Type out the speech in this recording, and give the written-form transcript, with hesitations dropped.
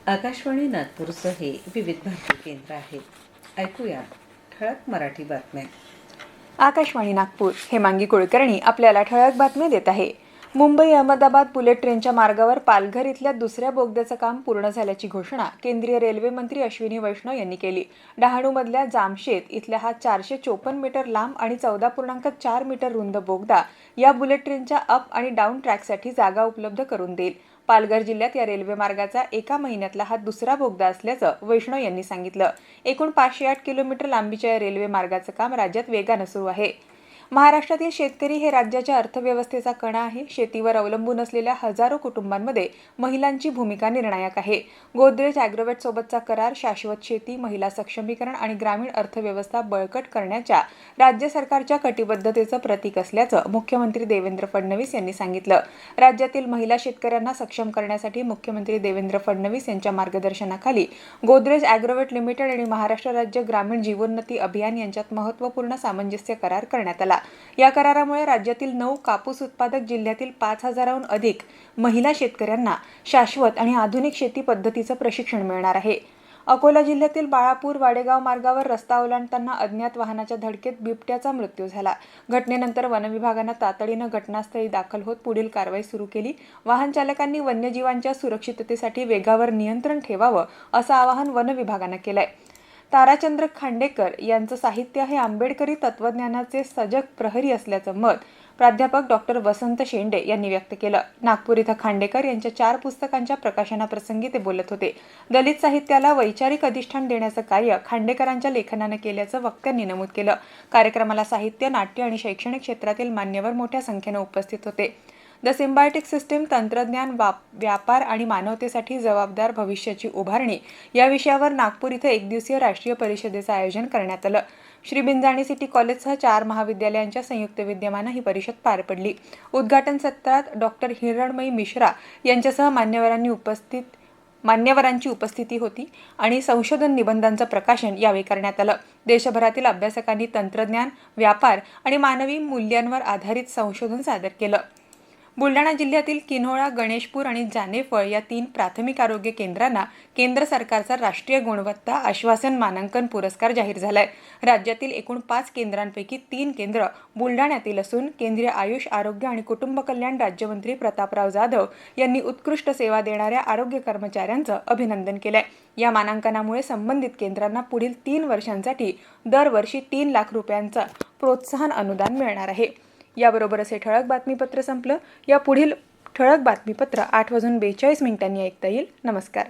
आकाशवाणी नागपूरचं हे विविध भारती केंद्र आहे. ऐकूया ठळक मराठी बातम्या. आकाशवाणी नागपूर हेमांगी कुलकर्णी आपल्याला ठळक बातम्या देत आहे. मुंबई अहमदाबाद बुलेट ट्रेनच्या मार्गावर पालघर इथल्या दुसऱ्या बोगद्याचं काम पूर्ण झाल्याची घोषणा केंद्रीय रेल्वे मंत्री अश्विनी वैष्णव यांनी केली. डहाणूमधल्या जामशेत इथल्या हा 454 मीटर लांब आणि 14.4 मीटर रुंद बोगदा या बुलेट ट्रेनच्या अप आणि डाऊन ट्रॅकसाठी जागा उपलब्ध करून देईल. पालघर जिल्ह्यात या रेल्वे मार्गाचा एका महिन्यातला हा दुसरा बोगदा असल्याचं वैष्णव यांनी सांगितलं. एकूण 508 किलोमीटर लांबीच्या या रेल्वे मार्गाचं काम राज्यात वेगानं सुरू आहे. महाराष्ट्रातील शेतकरी हे राज्याच्या अर्थव्यवस्थेचा कणा आहे. शेतीवर अवलंबून असलेल्या हजारो कुटुंबांमध्ये महिलांची भूमिका निर्णायक आहे. गोदरेज ॲग्रोवेट सोबतचा करार शाश्वत शेती, महिला सक्षमीकरण आणि ग्रामीण अर्थव्यवस्था बळकट करण्याच्या राज्य सरकारच्या कटिबद्धतेचं प्रतीक असल्याचं मुख्यमंत्री देवेंद्र फडणवीस यांनी सांगितलं. राज्यातील महिला शेतकऱ्यांना सक्षम करण्यासाठी मुख्यमंत्री देवेंद्र फडणवीस यांच्या मार्गदर्शनाखाली गोदरेज ॲग्रोवेट लिमिटेड आणि महाराष्ट्र राज्य ग्रामीण जीवोन्नती अभियान यांच्यात महत्त्वपूर्ण सामंजस्य करार करण्यात आला. या करारामुळे राज्यातील 9 कापूस उत्पादक जिल्ह्यातील 5,000हून अधिक महिला शेतकऱ्यांना शाश्वत आणि आधुनिक शेती पद्धतीचं प्रशिक्षण मिळणार आहे. अकोला जिल्ह्यातील बाळापूर वाडेगाव मार्गावर रस्ता ओलांडताना अज्ञात वाहनाच्या धडकेत बिबट्याचा मृत्यू झाला. घटनेनंतर वनविभागानं तातडीनं घटनास्थळी दाखल होत पुढील कारवाई सुरू केली. वाहन चालकांनी वन्यजीवांच्या सुरक्षिततेसाठी वेगावर नियंत्रण ठेवावं असं आवाहन वनविभागानं केलंय. ताराचंद्र खांडेकर यांचं साहित्य हे आंबेडकरी तत्त्वज्ञानाचे सजग प्रहरी असल्याचं मत प्राध्यापक डॉक्टर वसंत शेंडे यांनी व्यक्त केलं. नागपूर इथं खांडेकर यांच्या 4 पुस्तकांच्या प्रकाशनाप्रसंगी ते बोलत होते. दलित साहित्याला वैचारिक अधिष्ठान देण्याचं कार्य खांडेकरांच्या लेखनानं केल्याचं वक्त्यांनी नमूद केलं. कार्यक्रमाला साहित्य, नाट्य आणि शैक्षणिक क्षेत्रातील मान्यवर मोठ्या संख्येनं उपस्थित होते. द सिम्बायोटिक सिस्टीम, तंत्रज्ञान, व्यापार आणि मानवतेसाठी जबाबदार भविष्याची उभारणी या विषयावर नागपूर इथं एकदिवसीय राष्ट्रीय परिषदेचं आयोजन करण्यात आलं. श्री बिंजाणी सिटी कॉलेजसह 4 महाविद्यालयांच्या संयुक्त विद्यमानं ही परिषद पार पडली. उद्घाटन सत्रात डॉक्टर हिरणमयी मिश्रा यांच्यासह मान्यवरांची उपस्थिती होती आणि संशोधन निबंधांचं प्रकाशन यावेळी करण्यात आलं. देशभरातील अभ्यासकांनी तंत्रज्ञान, व्यापार आणि मानवी मूल्यांवर आधारित संशोधन सादर केलं. बुलढाणा जिल्ह्यातील किन्होळा, गणेशपूर आणि जानेफळ या 3 प्राथमिक आरोग्य केंद्रांना केंद्र सरकारचा राष्ट्रीय गुणवत्ता आश्वासन मानांकन पुरस्कार जाहीर झालाय. राज्यातील एकूण 5 केंद्रांपैकी 3 केंद्र बुलढाण्यातील असून केंद्रीय आयुष, आरोग्य आणि कुटुंब कल्याण राज्यमंत्री प्रतापराव जाधव यांनी उत्कृष्ट सेवा देणाऱ्या आरोग्य कर्मचाऱ्यांचं अभिनंदन केलंय. या मानांकनामुळे संबंधित केंद्रांना पुढील 3 वर्षांसाठी दरवर्षी 3 लाख रुपयांचं प्रोत्साहन अनुदान मिळणार आहे. याबरोबरच हे ठळक बातमीपत्र संपलं. या पुढील ठळक बातमीपत्र 8:42 ऐकता येईल. नमस्कार.